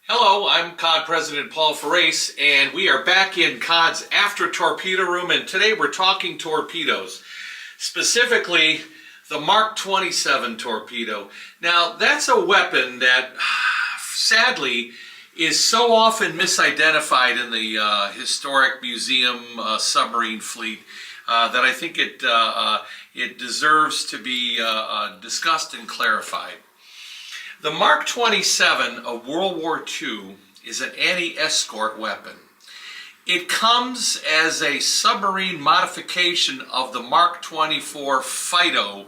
Hello, I'm COD President Paul Ferrace, and we are back in COD's After Torpedo Room, and today we're talking torpedoes, specifically the Mark 27 torpedo. Now, that's a weapon that, sadly, is so often misidentified in the historic museum submarine fleet that I think it deserves to be discussed and clarified. The Mark 27 of World War II is an anti-escort weapon. It comes as a submarine modification of the Mark 24 Fido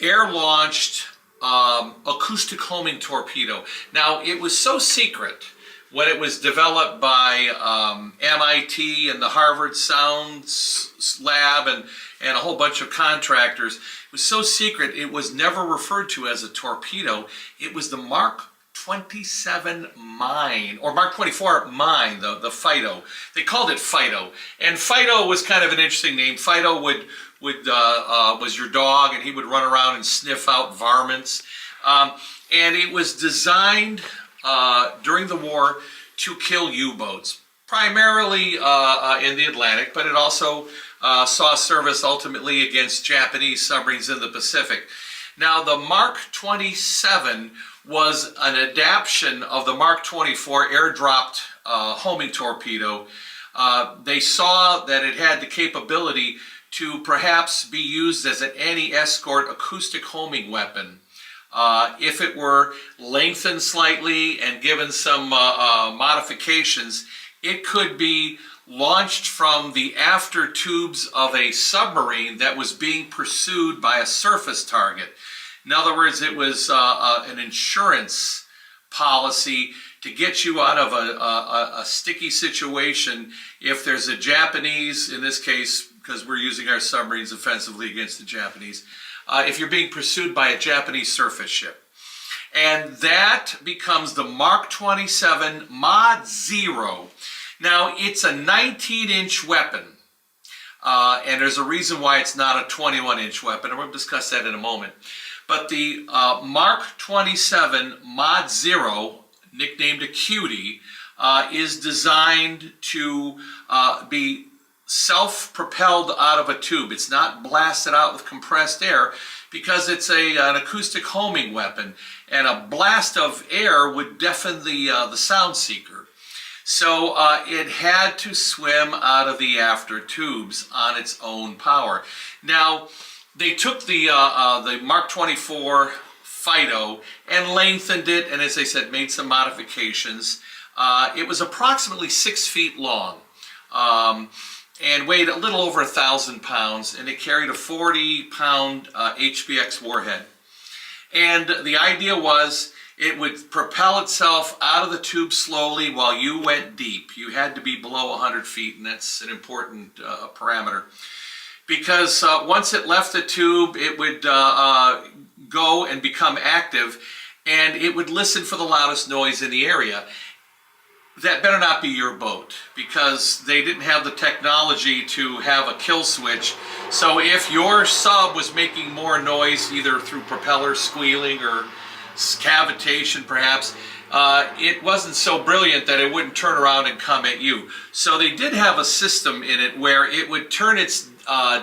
air-launched acoustic homing torpedo. Now, it was so secret when it was developed by MIT and the Harvard Sounds Lab and a whole bunch of contractors. It was so secret it was never referred to as a torpedo. It was the Mark 27 mine, or Mark 24 mine, the Fido. They called it Fido, and Fido was kind of an interesting name. Fido was your dog, and he would run around and sniff out varmints. And it was designed during the war to kill U-boats, primarily in the Atlantic, but it also saw service ultimately against Japanese submarines in the Pacific. Now, the Mark 27 was an adaptation of the Mark 24 air-dropped homing torpedo. They saw that it had the capability to perhaps be used as an anti-escort acoustic homing weapon. If it were lengthened slightly and given some modifications, it could be launched from the after tubes of a submarine that was being pursued by a surface target. In other words, it was an insurance policy to get you out of a sticky situation if there's a Japanese, in this case, because we're using our submarines offensively against the Japanese, if you're being pursued by a Japanese surface ship. And that becomes the Mark 27 Mod 0. Now, it's a 19-inch weapon, and there's a reason why it's not a 21-inch weapon, and we'll discuss that in a moment. But the Mark 27 Mod 0, nicknamed a Cutie, is designed to be self-propelled out of a tube. It's not blasted out with compressed air because it's an acoustic homing weapon, and a blast of air would deafen the sound seeker. So it had to swim out of the after tubes on its own power. Now, they took the Mark 24 Fido and lengthened it, and as I said, made some modifications. It was approximately 6 feet long and weighed a little over 1,000 pounds, and it carried a 40-pound HBX warhead. And the idea was it would propel itself out of the tube slowly while you went deep. You had to be below 100 feet, and that's an important parameter. Because once it left the tube, it would go and become active, and it would listen for the loudest noise in the area. That better not be your boat, because they didn't have the technology to have a kill switch. So if your sub was making more noise, either through propeller squealing or cavitation perhaps, it wasn't so brilliant that it wouldn't turn around and come at you. So they did have a system in it where it would turn its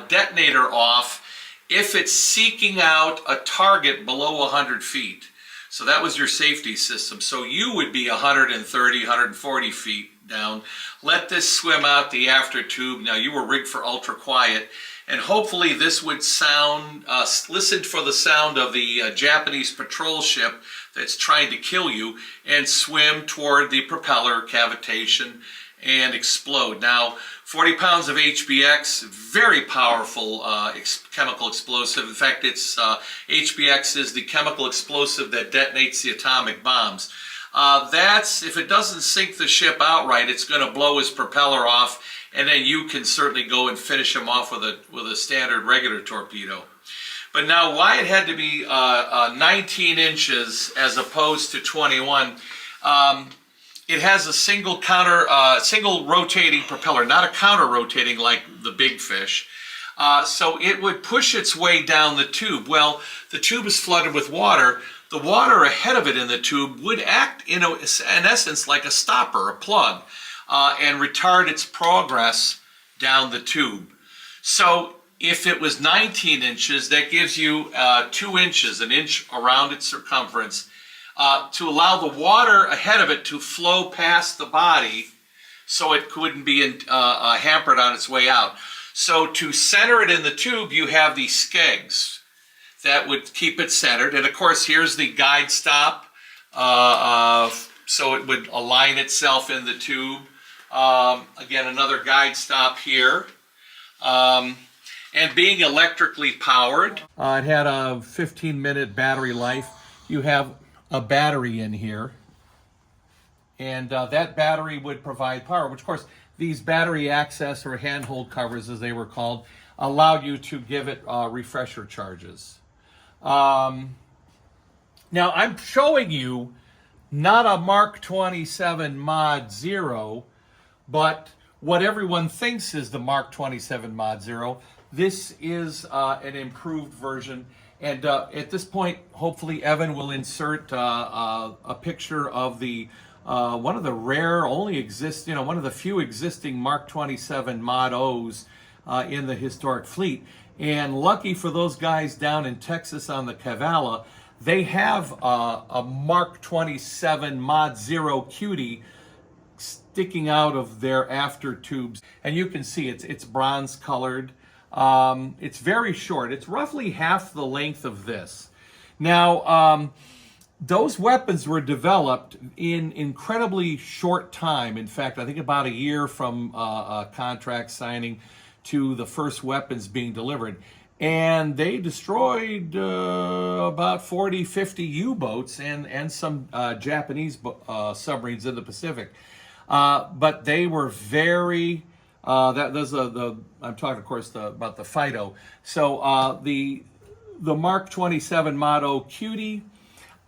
detonator off if it's seeking out a target below 100 feet. So that was your safety system. So you would be 130, 140 feet down. Let this swim out the after tube. Now, you were rigged for ultra quiet, and hopefully this would sound, listen for the sound of the Japanese patrol ship that's trying to kill you, and swim toward the propeller, cavitation, and explode. Now, 40 pounds of HBX, very powerful chemical explosive. In fact, HBX is the chemical explosive that detonates the atomic bombs. If it doesn't sink the ship outright, it's going to blow his propeller off, and then you can certainly go and finish him off with a standard regular torpedo. But now, why it had to be 19 inches as opposed to 21? It has a single rotating propeller, not a counter rotating like the big fish. So it would push its way down the tube. Well, the tube is flooded with water. the water ahead of it in the tube would act in essence like a stopper, a plug, and retard its progress down the tube. So if it was 19 inches, that gives you 2 inches, an inch around its circumference, to allow the water ahead of it to flow past the body so it couldn't be hampered on its way out. So to center it in the tube, you have these skegs that would keep it centered. And of course, here's the guide stop, so it would align itself in the tube. Again, another guide stop here. And being electrically powered, it had a 15-minute battery life. You have a battery in here, and that battery would provide power, which of course these battery access or handhold covers, as they were called, allowed you to give it refresher charges. Now I'm showing you not a Mark 27 Mod 0, but what everyone thinks is the Mark 27 Mod 0. This is an improved version, and at this point, hopefully Evan will insert a picture of the one of the rare, one of the few existing Mark 27 Mod O's in the historic fleet. And lucky for those guys down in Texas on the Cavala, they have a Mark 27 Mod 0 Cutie sticking out of their after tubes, and you can see it's bronze colored. It's very short. It's roughly half the length of this. Now, those weapons were developed in incredibly short time. In fact, I think about a year from a contract signing to the first weapons being delivered. And they destroyed about 40, 50 U-boats and some Japanese submarines in the Pacific. But they were very... I'm talking, of course, about the Fido. So the Mark 27 Motto Cutie,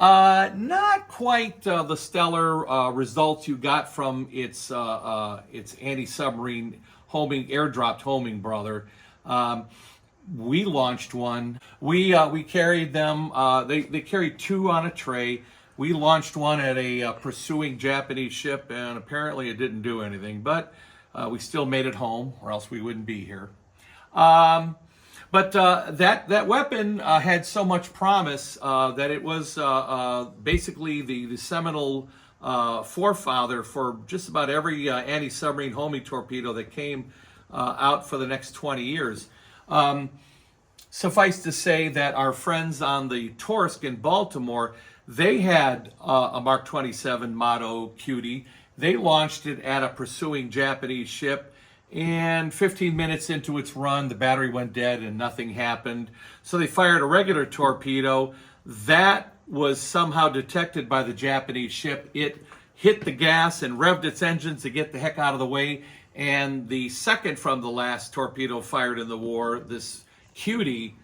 not quite the stellar results you got from its anti-submarine airdropped homing brother. We launched one. We carried them. They carried 2 on a tray. We launched one at a pursuing Japanese ship, and apparently it didn't do anything. But we still made it home, or else we wouldn't be here. But that weapon had so much promise that it was basically the seminal forefather for just about every anti-submarine homing torpedo that came out for the next 20 years. Suffice to say that our friends on the Torsk in Baltimore, they had a Mark 27 Motto Cutie. They launched it at a pursuing Japanese ship, and 15 minutes into its run, the battery went dead and nothing happened. So they fired a regular torpedo. That was somehow detected by the Japanese ship. It hit the gas and revved its engines to get the heck out of the way. And the second from the last torpedo fired in the war, this Cutie,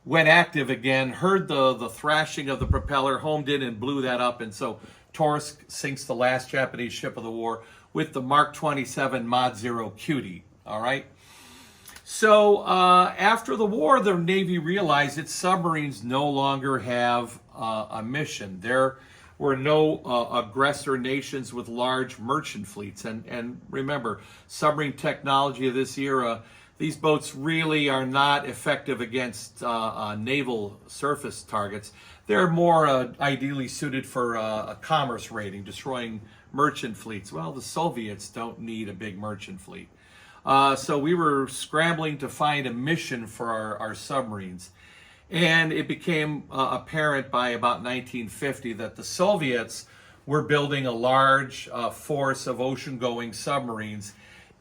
went active again, heard the thrashing of the propeller, homed in and blew that up. And so Torsk sinks the last Japanese ship of the war with the Mark 27 Mod 0 Cutie. All right. So after the war, the Navy realized its submarines no longer have a mission. There were no aggressor nations with large merchant fleets. And remember, submarine technology of this era, these boats really are not effective against naval surface targets. They're more ideally suited for a commerce raiding, destroying merchant fleets. Well, the Soviets don't need a big merchant fleet. So we were scrambling to find a mission for our submarines. And it became apparent by about 1950 that the Soviets were building a large force of ocean-going submarines.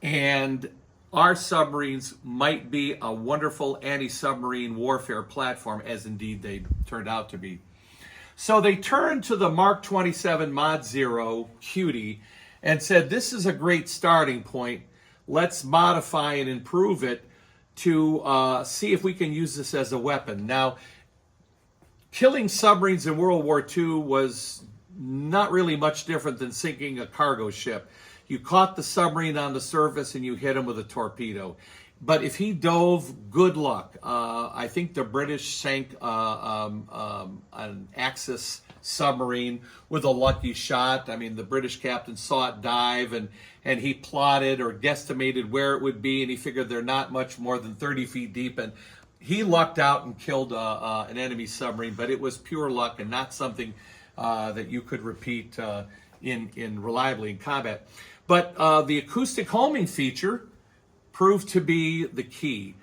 And our submarines might be a wonderful anti-submarine warfare platform, as indeed they turned out to be. So they turned to the Mark 27 Mod 0 Cutie and said, this is a great starting point. Let's modify and improve it to see if we can use this as a weapon. Now, killing submarines in World War II was not really much different than sinking a cargo ship. You caught the submarine on the surface and you hit them with a torpedo. But if he dove, good luck. I think the British sank an Axis submarine with a lucky shot. I mean, the British captain saw it dive, and he plotted or guesstimated where it would be, and he figured they're not much more than 30 feet deep, and he lucked out and killed an enemy submarine, but it was pure luck and not something that you could repeat in reliably in combat. But the acoustic homing feature proved to be the key.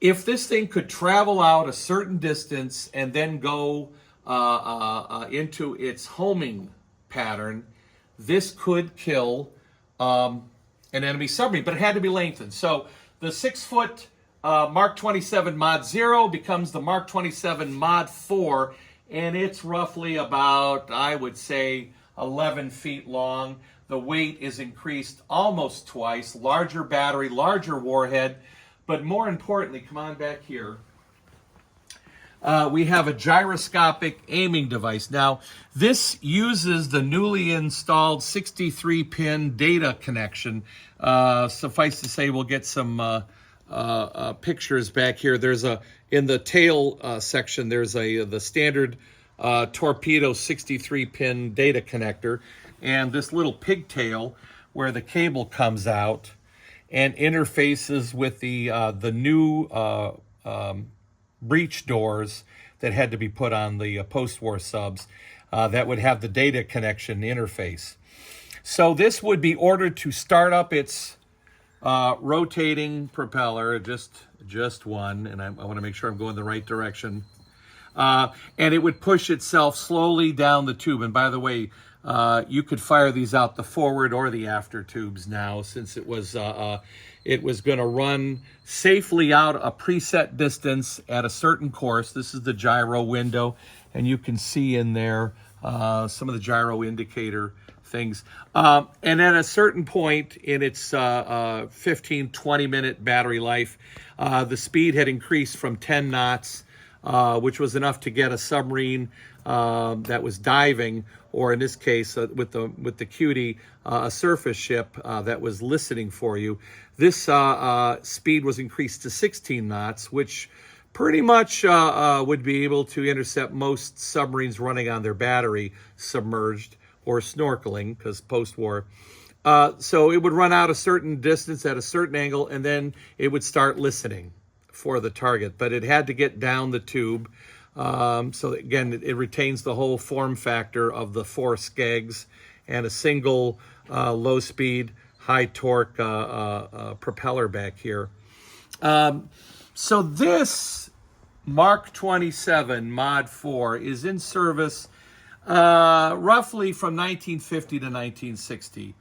If this thing could travel out a certain distance and then go into its homing pattern, this could kill an enemy submarine, but it had to be lengthened. So the 6-foot Mark 27 Mod 0 becomes the Mark 27 Mod 4, and it's roughly about, I would say, 11 feet long. The weight is increased almost twice, larger battery, larger warhead, but more importantly, come on back here, we have a gyroscopic aiming device. Now, this uses the newly installed 63-pin data connection. Suffice to say, we'll get some pictures back here. There's in the tail section, there's the standard Torpedo 63-pin data connector, and this little pigtail where the cable comes out and interfaces with the new breech doors that had to be put on the post-war subs that would have the data connection interface. So this would be ordered to start up its rotating propeller, just one, and I want to make sure I'm going the right direction. And it would push itself slowly down the tube. And by the way, you could fire these out the forward or the after tubes now, since it was going to run safely out a preset distance at a certain course. This is the gyro window, and you can see in there some of the gyro indicator things. And at a certain point in its 15-20 minute battery life, the speed had increased from 10 knots, which was enough to get a submarine that was diving, or in this case, with the Cutie, a surface ship that was listening for you. This speed was increased to 16 knots, which pretty much would be able to intercept most submarines running on their battery, submerged or snorkeling, because post-war. So it would run out a certain distance at a certain angle, and then it would start listening for the target. But it had to get down the tube. So again, it retains the whole form factor of the 4 skegs and a single low-speed, high-torque propeller back here. So this Mark 27 Mod 4 is in service roughly from 1950 to 1960.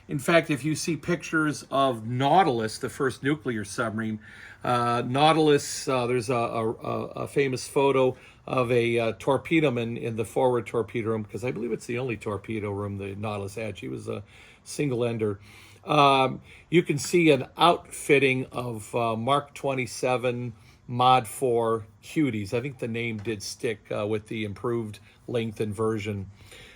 In fact, if you see pictures of Nautilus, the first nuclear submarine, Nautilus, there's a famous photo of a torpedoman in the forward torpedo room, because I believe it's the only torpedo room the Nautilus had. She was a single-ender. You can see an outfitting of Mark 27 Mod 4 Cuties. I think the name did stick with the improved length and version.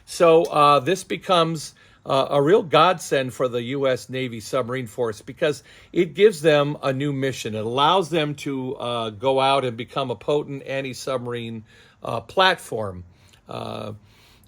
So this becomes a real godsend for the U.S. Navy submarine force, because it gives them a new mission. It allows them to go out and become a potent anti-submarine platform, the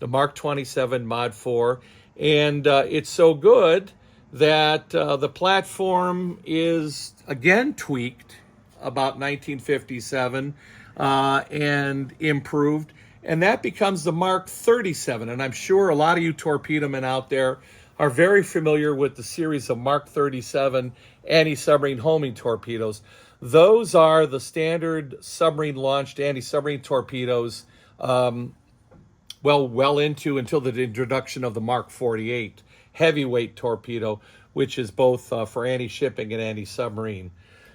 Mark 27 Mod 4. And it's so good that the platform is again tweaked about 1957 and improved. And that becomes the Mark 37. And I'm sure a lot of you torpedo men out there are very familiar with the series of Mark 37 anti-submarine homing torpedoes. Those are the standard submarine-launched anti-submarine torpedoes well into until the introduction of the Mark 48 heavyweight torpedo, which is both for anti-shipping and anti-submarine.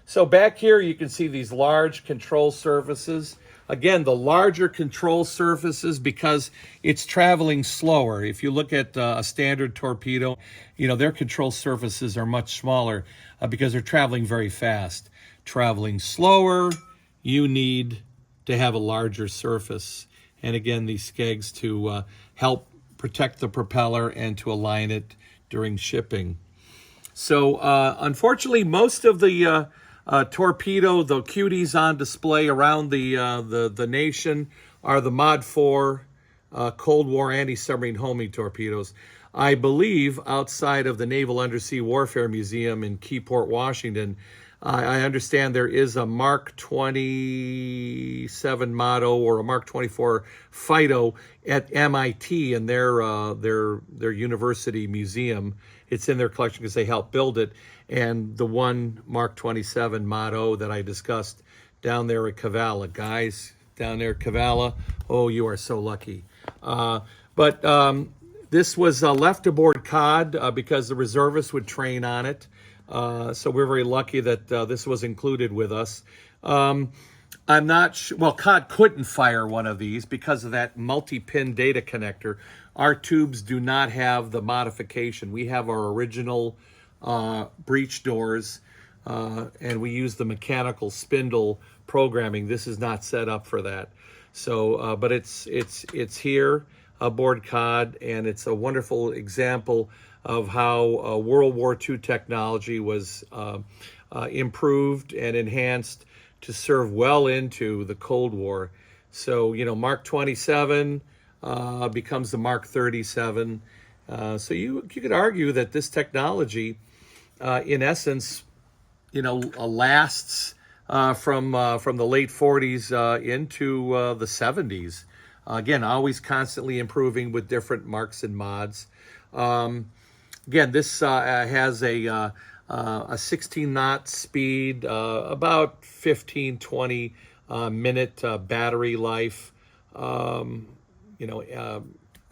So back here you can see these large control surfaces. Again, the larger control surfaces, because it's traveling slower. If you look at a standard torpedo, their control surfaces are much smaller because they're traveling very fast. Traveling slower, you need to have a larger surface. And again, these skegs to help protect the propeller and to align it during shipping. So unfortunately, most of the torpedo, the Cuties on display around the nation are the Mod 4 Cold War anti-submarine homing torpedoes. I believe outside of the Naval Undersea Warfare Museum in Keyport, Washington, I understand there is a Mark 27 Motto or a Mark 24 Fido at MIT in their university museum. It's in their collection because they helped build it. And the one Mark 27 Motto that I discussed down there at Cavala. Guys, down there at Cavala, oh, you are so lucky. But this was left aboard COD because the reservists would train on it. So we're very lucky that this was included with us. I'm not sure, well, COD couldn't fire one of these because of that multi-pin data connector. Our tubes do not have the modification. We have our original breech doors, and we use the mechanical spindle programming. This is not set up for that. So, but it's here aboard COD, and it's a wonderful example of how World War II technology was improved and enhanced to serve well into the Cold War. So, you know, Mark 27 becomes the Mark 37. So you could argue that this technology, in essence, you know, lasts from the late 40s into the 70s. Again, always constantly improving with different marks and mods. Again, this has a 16 knot speed, about 15-20 minute battery life. You know,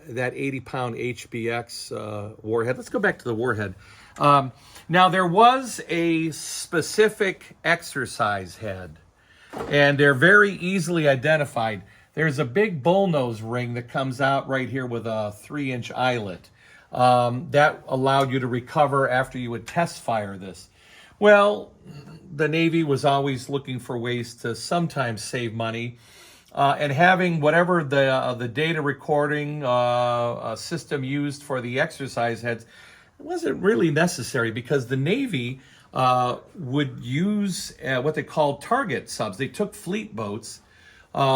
that 80-pound HBX warhead. Let's go back to the warhead. Now, there was a specific exercise head, and they're very easily identified. There's a big bullnose ring that comes out right here with a 3-inch eyelet. That allowed you to recover after you would test fire this. Well, the Navy was always looking for ways to sometimes save money, and having whatever the data recording system used for the exercise heads wasn't really necessary because the Navy would use what they called target subs. They took fleet boats,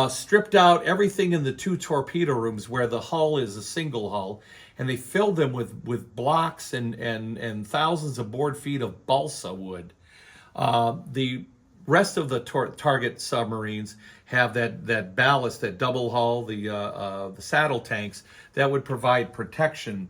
stripped out everything in the 2 torpedo rooms where the hull is a single hull, and they filled them with blocks and thousands of board feet of balsa wood. The rest of the target submarines have that ballast, that double hull, the saddle tanks that would provide protection.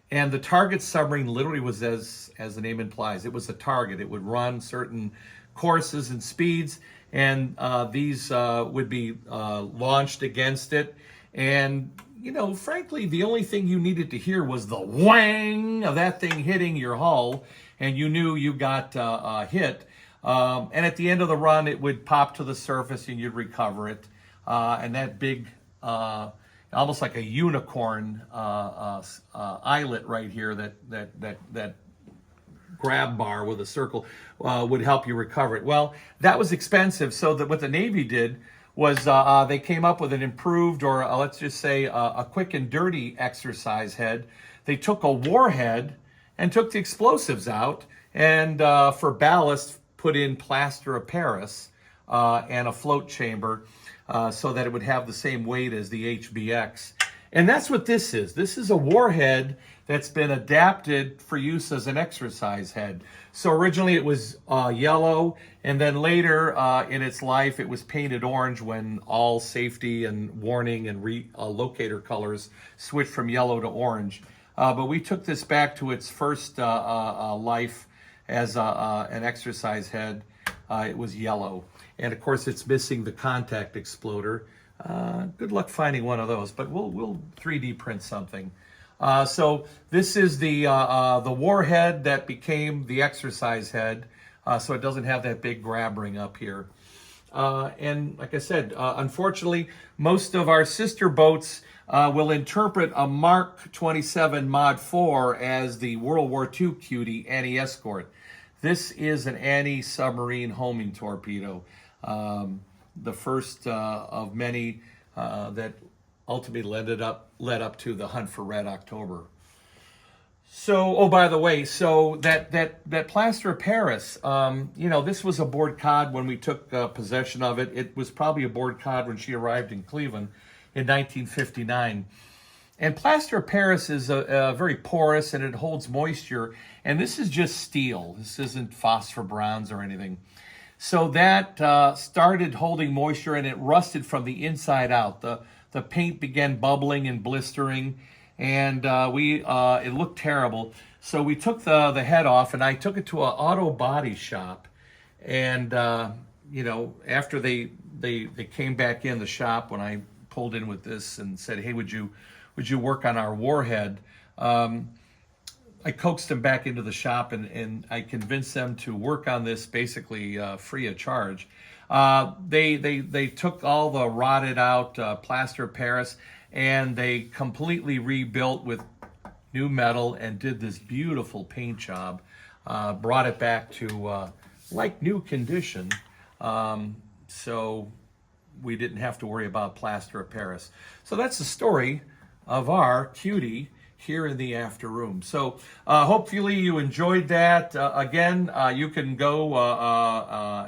And the target submarine literally was, as the name implies, it was a target. It would run certain courses and speeds, and these would be launched against it. And, you know, frankly, the only thing you needed to hear was the whang of that thing hitting your hull, and you knew you got hit. And at the end of the run, it would pop to the surface, and you'd recover it. And that big, almost like a unicorn eyelet right here, that grab bar with a circle would help you recover it. Well, that was expensive, so that what the Navy did was they came up with an improved, or let's just say a quick and dirty exercise head. They took a warhead and took the explosives out, and for ballast put in plaster of Paris and a float chamber so that it would have the same weight as the HBX. And that's what this is. This is a warhead that's been adapted for use as an exercise head. So originally it was yellow, and then later in its life it was painted orange when all safety and warning and locator colors switched from yellow to orange. But we took this back to its first life as an exercise head. It was yellow. And of course it's missing the contact exploder. Good luck finding one of those, but we'll 3D print something. So this is the warhead that became the exercise head, so it doesn't have that big grab ring up here. And like I said, unfortunately, most of our sister boats will interpret a Mark 27 Mod 4 as the World War II Cutie anti-escort. This is an anti-submarine homing torpedo, the first of many that ultimately led up to the Hunt for Red October. So, oh, by the way, so that plaster of Paris, this was a board cod when we took possession of it. It was probably a board cod when she arrived in Cleveland in 1959. And plaster of Paris is a very porous and it holds moisture. And this is just steel. This isn't phosphor bronze or anything. So that started holding moisture and it rusted from the inside out. The paint began bubbling and blistering, and it looked terrible. So we took the head off, and I took it to an auto body shop. And after they came back in the shop when I pulled in with this and said, "Hey, would you work on our warhead?" I coaxed them back into the shop and I convinced them to work on this basically free of charge. They took all the rotted out plaster of Paris and they completely rebuilt with new metal and did this beautiful paint job. Brought it back to like new condition. So we didn't have to worry about plaster of Paris. So that's the story of our Cutie here in the after room. So hopefully you enjoyed that. Again, you can go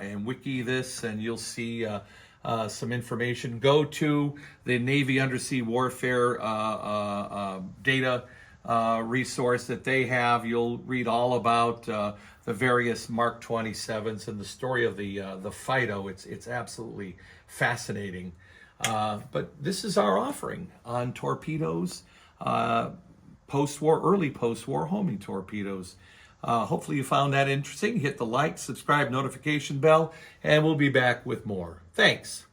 and wiki this and you'll see some information. Go to the Navy Undersea Warfare data resource that they have. You'll read all about the various Mark 27s and the story of the Fido. It's absolutely fascinating. But this is our offering on torpedoes, early post-war homing torpedoes. Hopefully you found that interesting. Hit the like, subscribe, notification bell, and we'll be back with more. Thanks.